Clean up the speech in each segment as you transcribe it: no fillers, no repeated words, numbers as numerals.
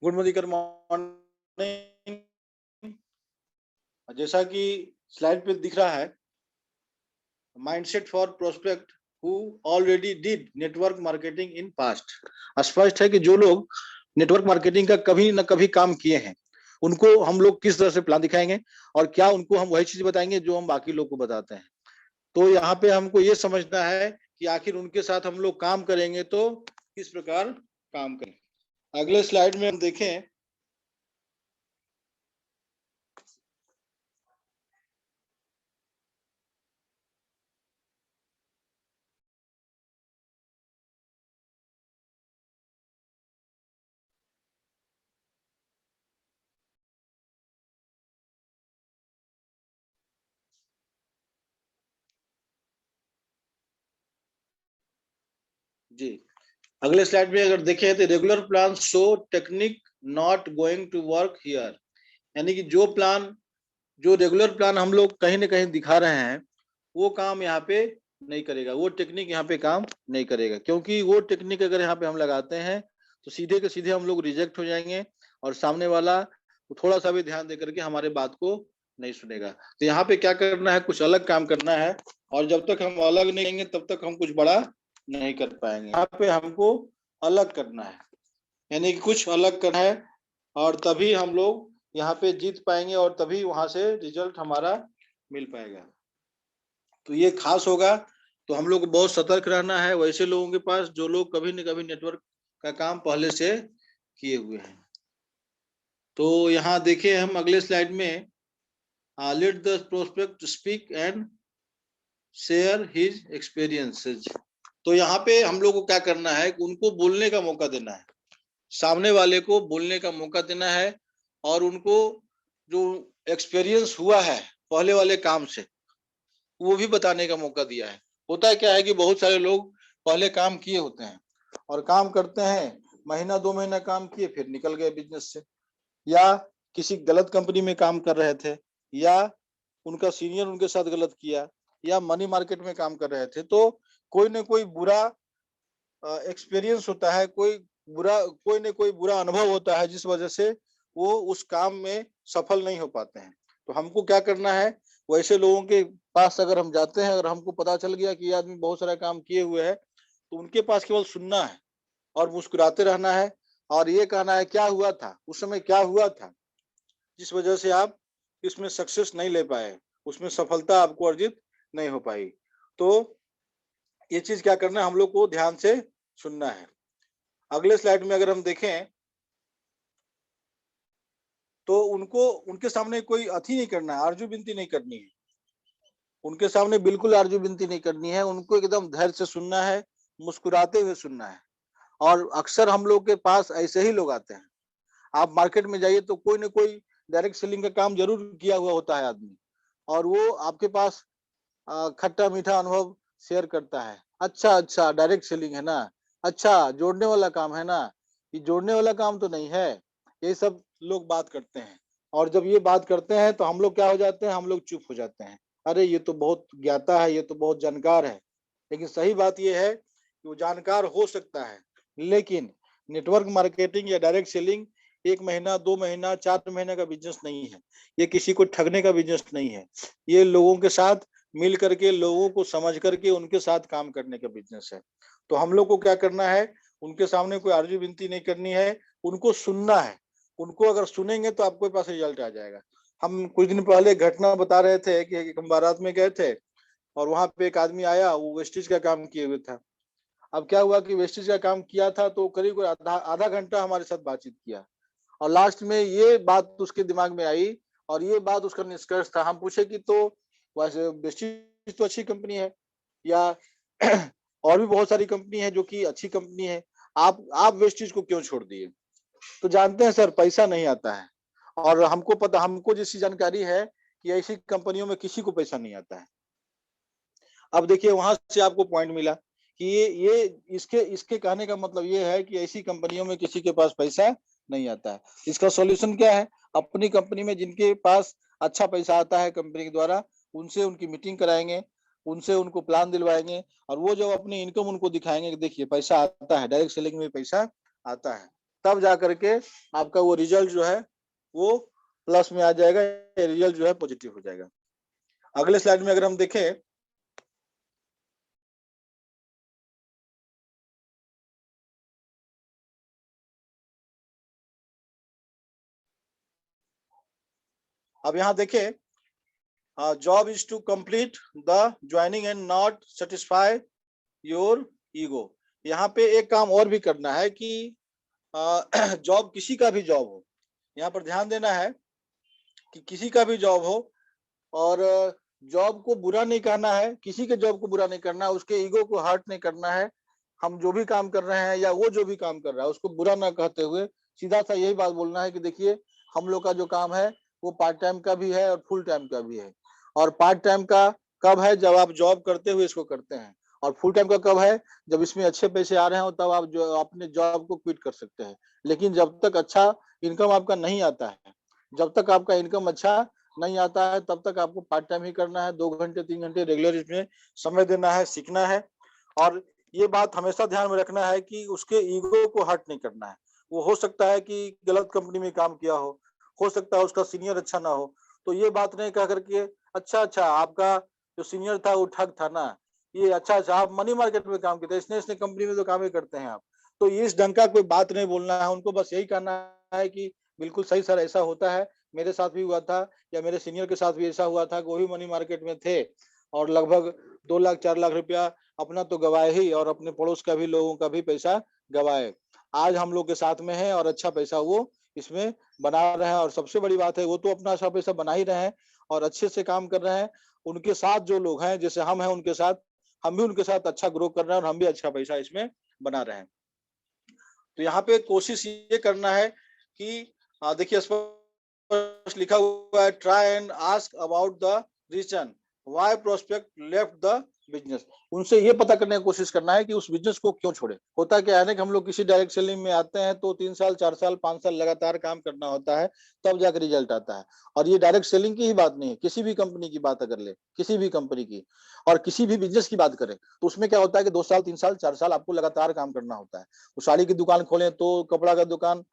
Good morning. जैसा कि slide पे दिख रहा है, mindset for prospect who already did network marketing in past. स्पष्ट है कि जो लोग नेटवर्क मार्केटिंग का कभी न कभी काम किए हैं, उनको हम लोग किस तरह से प्लान दिखाएंगे और क्या उनको हम वही चीज बताएंगे जो हम बाकी लोग को बताते हैं। तो यहाँ पे हमको ये समझना है कि आखिर उनके साथ हम लोग काम करेंगे तो किस प्रकार काम करें। अगले स्लाइड में हम देखें, जी अगले स्लाइड में अगर देखें तो regular plan show technique not going to work here. यानी कि जो रेगुलर प्लान हम लोग कहीं ना कहीं दिखा रहे हैं वो काम यहाँ पे नहीं करेगा, वो टेक्निक यहाँ पे काम नहीं करेगा, क्योंकि वो टेक्निक अगर यहाँ पे हम लगाते हैं तो सीधे के सीधे हम लोग रिजेक्ट हो जाएंगे और सामने वाला थोड़ा सा भी ध्यान दे करके हमारे बात को नहीं सुनेगा। तो यहाँ पे क्या करना है, कुछ अलग काम करना है, और जब तक हम अलग नहीं करेंगे तब तक हम कुछ बड़ा नहीं कर पाएंगे। यहाँ पे हमको अलग करना है, यानी कि कुछ अलग करना है, और तभी हम लोग यहाँ पे जीत पाएंगे और तभी वहां से रिजल्ट हमारा मिल पाएगा। तो ये खास होगा, तो हम लोग को बहुत सतर्क रहना है वैसे लोगों के पास जो लोग कभी न कभी नेटवर्क का काम पहले से किए हुए हैं। तो यहाँ देखिए हम अगले स्लाइड में, let the prospect speak and share his experiences. तो यहाँ पे हम लोग को क्या करना है, उनको बोलने का मौका देना है, सामने वाले को बोलने का मौका देना है, और उनको जो एक्सपीरियंस हुआ है पहले वाले काम से वो भी बताने का मौका दिया है। होता है क्या है कि बहुत सारे लोग पहले काम किए होते हैं और काम करते हैं, महीना 2 महीना काम किए फिर निकल गए बिजनेस से, या किसी गलत कंपनी में काम कर रहे थे, या उनका सीनियर उनके साथ गलत किया, या मनी मार्केट में काम कर रहे थे। तो कोई न कोई बुरा एक्सपीरियंस होता है, कोई न कोई बुरा अनुभव होता है जिस वजह से वो उस काम में सफल नहीं हो पाते हैं। तो हमको क्या करना है, वैसे लोगों के पास अगर हम जाते हैं, अगर हमको पता चल गया कि ये आदमी बहुत सारा काम किए हुए है, तो उनके पास केवल सुनना है और मुस्कुराते रहना है और ये कहना है क्या हुआ था उस समय, क्या हुआ था जिस वजह से आप इसमें सक्सेस नहीं ले पाए, उसमें सफलता आपको अर्जित नहीं हो पाई। तो ये चीज क्या करना है, हम लोग को ध्यान से सुनना है। अगले स्लाइड में अगर हम देखें तो उनको उनके सामने कोई अथी नहीं करना है, आरजू विनती नहीं करनी है, उनके सामने बिल्कुल आरजू विनती नहीं करनी है, उनको एकदम धैर्य से सुनना है, मुस्कुराते हुए सुनना है। और अक्सर हम लोग के पास ऐसे ही लोग आते हैं, आप मार्केट में जाइए तो कोई ना कोई डायरेक्ट सेलिंग का काम जरूर किया हुआ होता है आदमी, और वो आपके पास खट्टा मीठा अनुभव शेयर करता है। अच्छा अच्छा डायरेक्ट सेलिंग है ना, अच्छा जोड़ने वाला काम है ना, ये जोड़ने वाला काम तो नहीं है, ये सब लोग बात करते हैं। और जब ये बात करते हैं तो हम लोग क्या हो जाते हैं, हम लोग चुप हो जाते हैं, अरे ये तो बहुत ज्ञाता है, ये तो बहुत जानकार है। लेकिन सही बात ये है कि वो जानकार हो सकता है, लेकिन नेटवर्क मार्केटिंग या डायरेक्ट सेलिंग 1 महीना 2 महीना 4 महीने का बिजनेस नहीं है, ये किसी को ठगने का बिजनेस नहीं है, ये लोगों के साथ मिल करके, लोगों को समझ करके उनके साथ काम करने का बिजनेस है। तो हम लोग को क्या करना है, उनके सामने कोई आरजू विनती नहीं करनी है, उनको सुनना है। उनको अगर सुनेंगे तो आपके पास रिजल्ट आ जाएगा। हम कुछ दिन पहले घटना बता रहे थे कि हम बारात में गए थे और वहां पे एक आदमी आया, वो वेस्टिज का काम किए हुए था। अब क्या हुआ कि वेस्टिज का काम किया था तो करीब आधा आधा घंटा हमारे साथ बातचीत किया, और लास्ट में ये बात उसके दिमाग में आई और ये बात उसका निष्कर्ष था। हम पूछे कि तो वैसे वेस्टिज तो अच्छी कंपनी है, या और भी बहुत सारी कंपनी है जो कि अच्छी कंपनी है, आप वेस्टिज को क्यों छोड़ दिए? तो जानते हैं सर, पैसा नहीं आता है, और हमको पता, हमको जैसी जानकारी है कि ऐसी कंपनियों में किसी को पैसा नहीं आता है। अब देखिए वहां से आपको पॉइंट मिला कि ये इसके इसके कहने का मतलब ये है कि ऐसी कंपनियों में किसी के पास पैसा नहीं आता है। इसका सॉल्यूशन क्या है, अपनी कंपनी में जिनके पास अच्छा पैसा आता है कंपनी के द्वारा, उनसे उनकी मीटिंग कराएंगे, उनसे उनको प्लान दिलवाएंगे, और वो जब अपनी इनकम उनको दिखाएंगे कि देखिए पैसा आता है, डायरेक्ट सेलिंग में पैसा आता है, तब जा करके आपका वो रिजल्ट जो है वो प्लस में आ जाएगा, रिजल्ट जो है पॉजिटिव हो जाएगा। अगले स्लाइड में अगर हम देखें, अब यहाँ देखें, job is to complete the joining and not satisfy your ego. यहाँ पे एक काम और भी करना है कि जॉब किसी का भी जॉब हो, यहाँ पर ध्यान देना है कि किसी का भी जॉब हो और जॉब को बुरा नहीं कहना है, किसी के जॉब को बुरा नहीं करना है, उसके ईगो को हर्ट नहीं करना है। हम जो भी काम कर रहे हैं या वो जो भी काम कर रहा है उसको बुरा ना कहते हुए सीधा सा यही बात बोलना है कि देखिए हम लोग का जो काम है वो पार्ट टाइम का भी है और फुल टाइम का भी है। और पार्ट टाइम का कब है? जब आप जॉब करते हुए इसको करते हैं। और फुल टाइम का कब है? जब इसमें अच्छे पैसे आ रहे हो तब आप जो अपने जॉब को क्विट कर सकते हैं। लेकिन जब तक अच्छा इनकम आपका नहीं आता है, जब तक आपका इनकम अच्छा नहीं आता है, तब तक आपको पार्ट टाइम ही करना है। 2 घंटे 3 घंटे रेगुलर इसमें समय देना है, सीखना है। और ये बात हमेशा ध्यान में रखना है कि उसके ईगो को हर्ट नहीं करना है। वो हो सकता है कि गलत कंपनी में काम किया हो सकता है उसका सीनियर अच्छा ना हो, तो ये बात नहीं कह करके अच्छा आपका जो सीनियर था वो ठग था ना, ये अच्छा आप मनी मार्केट में काम करते हैं, इसने कंपनी में तो काम ही करते हैं आप, तो इस ढंग का कोई बात नहीं बोलना है उनको। बस यही कहना है कि बिल्कुल सही सर, ऐसा होता है, मेरे साथ भी हुआ था या मेरे सीनियर के साथ भी ऐसा हुआ था कि वो भी मनी मार्केट में थे और लगभग 2 लाख 4 लाख रुपया अपना तो गवाए ही और अपने पड़ोस का भी लोगों का भी पैसा गवाए। आज हम लोग के साथ में है और अच्छा पैसा वो इसमें बना रहे हैं। और सबसे बड़ी बात है वो तो अपना अच्छा पैसा बना ही रहे हैं और अच्छे से काम कर रहे हैं। उनके साथ जो लोग हैं जैसे हम हैं उनके साथ, हम भी उनके साथ अच्छा ग्रो कर रहे हैं और हम भी अच्छा पैसा इसमें बना रहे हैं। तो यहाँ पे कोशिश ये करना है कि देखिए स्पष्ट लिखा हुआ है, try and ask about the reason why prospect left the business. उनसे ये पता करने की कोशिश करना है कि उस बिजनेस को क्यों छोड़े। होता क्या है ना कि हम लोग किसी डायरेक्ट सेलिंग में आते हैं तो 3 साल 4 साल 5 साल लगातार काम करना होता है, तब जाकर रिजल्ट आता है। और ये डायरेक्ट सेलिंग की ही बात नहीं है, किसी भी कंपनी की बात अगर ले, किसी भी कंपनी की और किसी भी बिजनेस की बात करें तो उसमें क्या होता है कि 2 साल 3 साल 4 साल आपको लगातार काम करना होता है। वो साड़ी की दुकान खोलें तो, कपड़ा का दुकान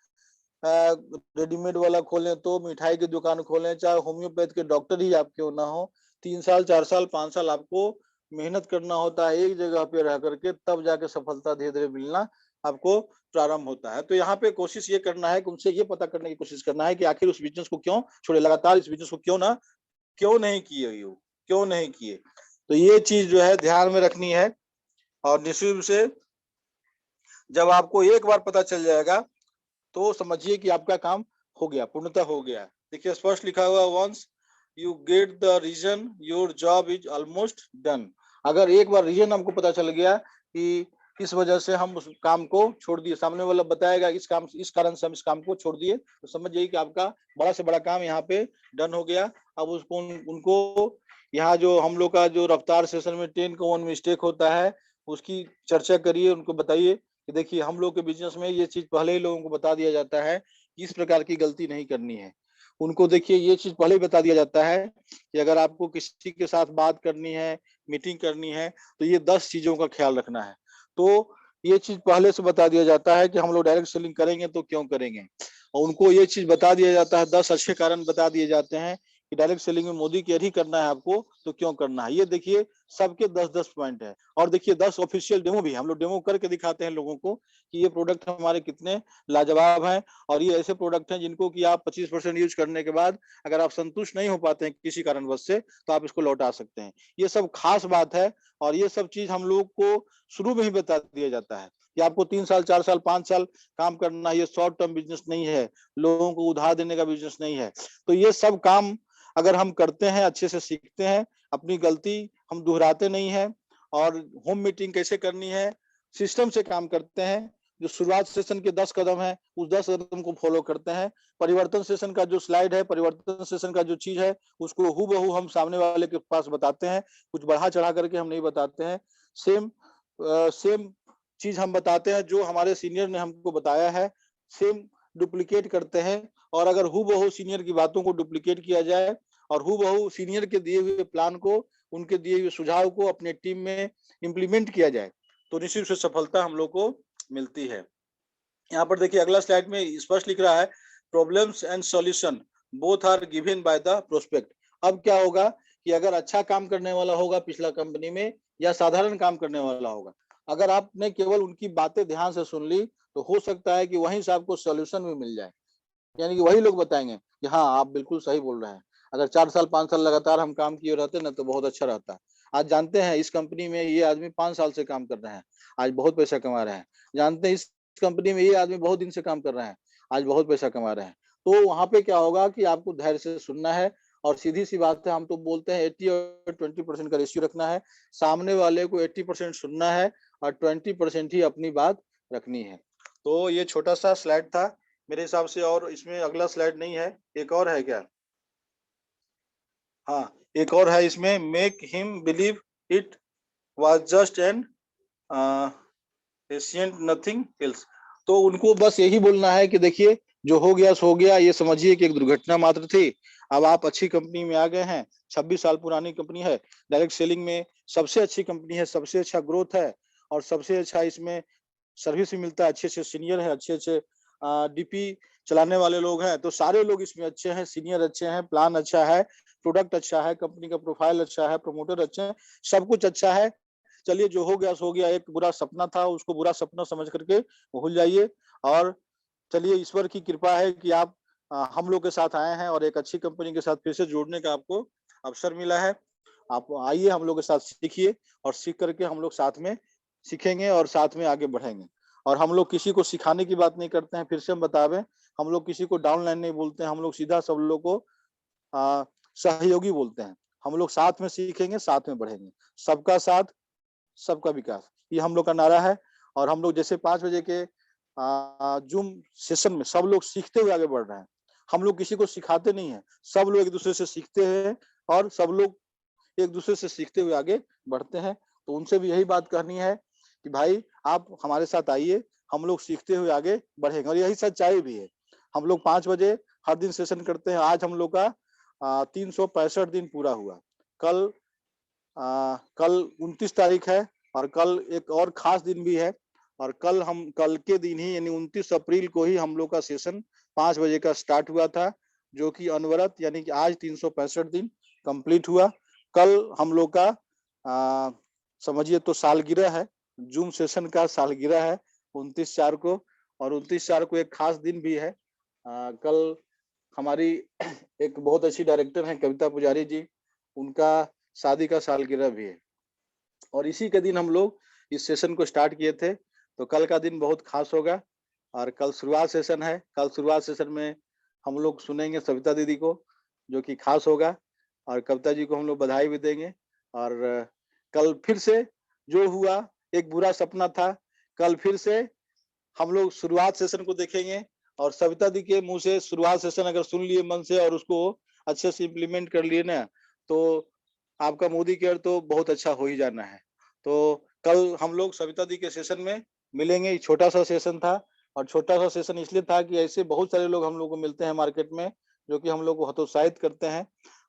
रेडीमेड वाला खोलें तो, मिठाई की दुकान खोलें, चाहे होम्योपैथ के डॉक्टर ही आप क्यों ना हो, 3 साल 4 साल 5 साल आपको मेहनत करना होता है एक जगह पे रह करके, तब जाके सफलता धीरे धीरे मिलना आपको प्रारंभ होता है। तो यहाँ पे कोशिश ये करना है कि उनसे ये पता करने की कोशिश करना है कि आखिर उस बिजनेस को क्यों छोड़े, लगातार इस बिजनेस को क्यों नहीं किए, क्यों नहीं किए। तो ये चीज जो है ध्यान में रखनी है। और निश्चित रूप से जब आपको एक बार पता चल जाएगा तो समझिए कि आपका काम हो गया, पूर्णतः हो गया। देखिए स्पष्ट लिखा हुआ, once you get the reason your job is almost done. अगर एक बार रीजन हमको पता चल गया कि किस वजह से हम उस काम को छोड़ दिए, सामने वाला बताएगा इस कारण से हम इस काम को छोड़ दिए, तो समझ जाइए कि आपका बड़ा से बड़ा काम यहाँ पे डन हो गया। अब उसको उनको यहाँ जो हम लोग का जो रफ्तार सेशन में 10 कॉमन मिस्टेक होता है उसकी चर्चा करिए, उनको बताइए कि देखिए हम लोग के बिजनेस में ये चीज पहले ही लोगों को बता दिया जाता है कि इस प्रकार की गलती नहीं करनी है। उनको देखिए ये चीज पहले ही बता दिया जाता है कि अगर आपको किसी के साथ बात करनी है, मीटिंग करनी है, तो ये 10 चीजों का ख्याल रखना है। तो ये चीज पहले से बता दिया जाता है कि हम लोग डायरेक्ट सेलिंग करेंगे तो क्यों करेंगे, और उनको ये चीज बता दिया जाता है, 10 अच्छे कारण बता दिए जाते हैं कि डायरेक्ट सेलिंग में मोदी केयर ही करना है आपको तो क्यों करना है। ये देखिए सबके 10-10 पॉइंट है। और देखिए 10 ऑफिशियल डेमो भी हम लोग डेमो करके दिखाते हैं लोगों को कि ये प्रोडक्ट हमारे कितने लाजवाब हैं और ये ऐसे प्रोडक्ट हैं जिनको कि आप 25% यूज करने के बाद अगर आप संतुष्ट नहीं हो पाते हैं किसी कारणवश से तो आप इसको लौटा सकते हैं। ये सब खास बात है और ये सब चीज हम लोग को शुरू में ही बता दिया जाता है कि आपको 3 साल 4 साल 5 साल काम करना, ये शॉर्ट टर्म बिजनेस नहीं है, लोगों को उधार देने का बिजनेस नहीं है। तो ये सब काम अगर हम करते हैं, अच्छे से सीखते हैं, अपनी गलती हम दोहराते नहीं है और होम मीटिंग कैसे करनी है सिस्टम से काम करते हैं, जो शुरुआत सेशन के 10 कदम है उस 10 कदम को फॉलो करते हैं। परिवर्तन सेशन का जो स्लाइड है, परिवर्तन सेशन का जो चीज है उसको हूबहू हम सामने वाले के पास बताते हैं, कुछ बढ़ा चढ़ा करके हम नहीं बताते हैं। सेम चीज हम बताते हैं जो हमारे सीनियर ने हमको बताया है, सेम डुप्लीकेट करते हैं। और अगर हूबहू सीनियर की बातों को डुप्लीकेट किया जाए और हूबहू सीनियर के दिए हुए प्लान को, उनके दिए हुए सुझाव को अपने टीम में इम्प्लीमेंट किया जाए तो निश्चित रूप से सफलता हम लोग को मिलती है। यहाँ पर देखिए अगला स्लाइड में स्पष्ट लिख रहा है problems and solution both are given by the prospect. अब क्या होगा कि अगर अच्छा काम करने वाला होगा पिछला कंपनी में या साधारण काम करने वाला होगा, अगर आपने केवल उनकी बातें ध्यान से सुन ली तो हो सकता है कि वहीं से आपको सॉल्यूशन भी मिल जाए। यानी कि वही लोग बताएंगे कि हाँ आप बिल्कुल सही बोल रहे हैं, अगर 4 साल 5 साल लगातार हम काम किए रहते ना तो बहुत अच्छा रहता। आज जानते हैं इस कंपनी में ये आदमी 5 साल से काम कर रहे हैं, आज बहुत पैसा कमा रहे हैं। जानते हैं इस कंपनी में ये आदमी बहुत दिन से काम कर रहे हैं, आज बहुत पैसा कमा रहे हैं। तो वहां पे क्या होगा कि आपको धैर्य से सुनना है और सीधी सी बात है, हम तो बोलते हैं 80 और 20% का रेशियो रखना है। सामने वाले को 80% सुनना है और 20% ही अपनी बात रखनी है। तो ये छोटा सा स्लाइड था मेरे हिसाब से, और इसमें अगला स्लाइड नहीं है, एक और है क्या? हाँ, एक और है इसमें, make him believe it was just an ancient nothing else. तो उनको बस यही बोलना है कि देखिए जो हो गया सो हो गया, ये समझिए कि एक दुर्घटना मात्र थी। अब आप अच्छी कंपनी में आ गए हैं, 26 साल पुरानी कंपनी है, डायरेक्ट सेलिंग में सबसे अच्छी कंपनी है, सबसे अच्छा ग्रोथ है और सबसे अच्छा इसमें सर्विस भी मिलता है, अच्छे अच्छे सीनियर है, अच्छे अच्छे डीपी चलाने वाले लोग हैं। तो सारे लोग इसमें अच्छे हैं, सीनियर अच्छे हैं, प्लान अच्छा है, प्रोडक्ट अच्छा है, कंपनी का प्रोफाइल अच्छा है, प्रमोटर अच्छे हैं, सब कुछ अच्छा है। चलिए जो हो गया सो हो गया, एक बुरा सपना था, उसको बुरा सपना समझ करके भूल जाइए। और चलिए ईश्वर की कृपा है कि आप हम लोग के साथ आए हैं और एक अच्छी कंपनी के साथ फिर से जोड़ने का आपको अवसर मिला है। आप आइए हम लोग के साथ सीखिए और सीख करके हम लोग साथ में सीखेंगे और साथ में आगे बढ़ेंगे। और हम लोग किसी को सिखाने की बात नहीं करते हैं, फिर से हम बतावें, हम लोग किसी को डाउन लाइन नहीं बोलते हैं, हम लोग सीधा सब लोग को आ, सहयोगी बोलते हैं। हम लोग साथ में सीखेंगे, साथ में बढ़ेंगे। सबका साथ सबका विकास, ये हम लोग का नारा है। और हम लोग जैसे 5 बजे के जूम सेशन में सब लोग सीखते हुए आगे बढ़ रहे हैं। हम लोग किसी को सिखाते नहीं है, सब लोग एक दूसरे से सीखते हैं और सब लोग एक दूसरे से सीखते हुए आगे बढ़ते हैं। तो उनसे भी यही बात करनी है कि भाई आप हमारे साथ आइए, हम लोग सीखते हुए आगे बढ़ेंगे। और यही सच्चाई भी है। हम लोग 5 बजे हर दिन सेशन करते हैं। आज हम लोग का 365 दिन पूरा हुआ। कल कल 29 तारीख है और कल एक और खास दिन भी है। और कल के दिन ही यानी 29 अप्रैल को ही हम लोग का सेशन 5 बजे का स्टार्ट हुआ था, जो कि अनवरत यानी कि आज 365 दिन कंप्लीट हुआ। कल हम लोग का समझिए तो सालगिरह है, जूम सेशन का सालगिरह है 29/4 को। और 29/4 को एक खास दिन भी है। कल हमारी एक बहुत अच्छी डायरेक्टर हैं कविता पुजारी जी, उनका शादी का सालगिरह भी है। और इसी के दिन हम लोग इस सेशन को स्टार्ट किए थे। तो कल का दिन बहुत खास होगा। और कल शुरुआत सेशन है, कल शुरुआत सेशन में हम लोग सुनेंगे सविता दीदी को, जो कि खास होगा। और कविता जी को हम लोग बधाई भी देंगे। और कल फिर से जो हुआ, एक बुरा सपना था, कल फिर से हम लोग शुरुआत सेशन को देखेंगे। और सविता दी के मुंह से शुरुआत सेशन अगर सुन लिए मन से और उसको अच्छे से इम्प्लीमेंट कर लिए ना, तो आपका मोदी केयर तो बहुत अच्छा हो ही जाना है। तो कल हम लोग सविता दी के सेशन में मिलेंगे। छोटा सा सेशन था, और छोटा सा सेशन इसलिए था कि ऐसे बहुत सारे लोग हम लोग को मिलते हैं मार्केट में, जो कि हम लोग को हतोत्साहित करते हैं।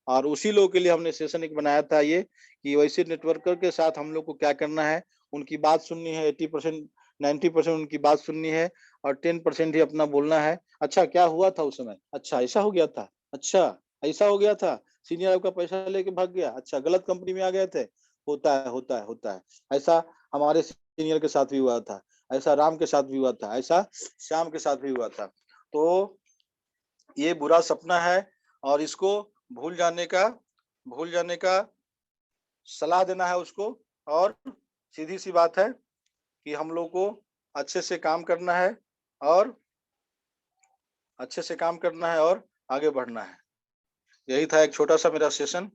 और उसी लोग के लिए हमने सेशन एक बनाया था ये, कि वैसे नेटवर्कर के साथ हम लोग को क्या करना है, उनकी बात सुननी है, 80% 90% उनकी बात सुननी है और 10% ही अपना बोलना है। अच्छा क्या हुआ था उस समय, अच्छा ऐसा हो गया था, अच्छा ऐसा हो गया था, सीनियर आपका पैसा लेके भाग गया, अच्छा गलत कंपनी में आ गए थे, होता है होता है होता है। ऐसा हमारे सीनियर के साथ भी हुआ था, ऐसा राम के साथ भी हुआ था, ऐसा श्याम के साथ भी हुआ था। तो ये बुरा सपना है और इसको भूल जाने का सलाह देना है उसको। और सीधी सी बात है कि हम लोग को अच्छे से काम करना है और अच्छे से काम करना है और आगे बढ़ना है। यही था एक छोटा सा मेरा सेशन।